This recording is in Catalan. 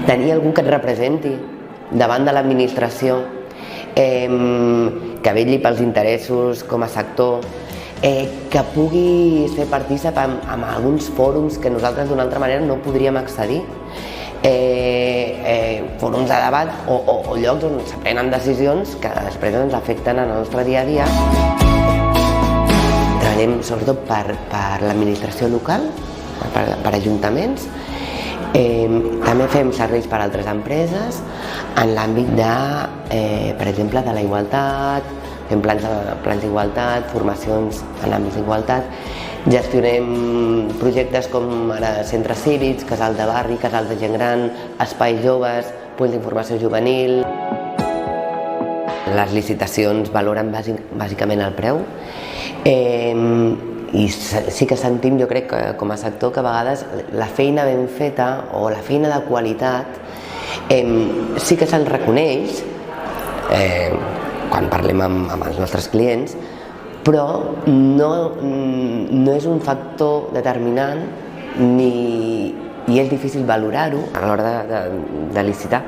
tenir algú que et representi davant de l'administració, que vetlli pels interessos com a sector, que pugui ser partícip en alguns fòrums que nosaltres d'una altra manera no podríem accedir, fòrums de debat o llocs on s'aprenen decisions que després ens afecten en el nostre dia a dia. Treballem sobretot per l'administració local, per ajuntaments. També fem serveis per a altres empreses en l'àmbit de, per exemple, de la igualtat, fem plans d'igualtat, formacions en àmbits d'igualtat, gestionem projectes com ara centres cívics, casals de barri, casals de gent gran, espais joves, punts d'informació juvenil. Les licitacions valoren bàsicament el preu i sí que sentim, jo crec, com a sector, que a vegades la feina ben feta o la feina de qualitat sí que se'n reconeix quan parlem amb els nostres clients, però no és un factor determinant i és difícil valorar-ho a l'hora de licitar.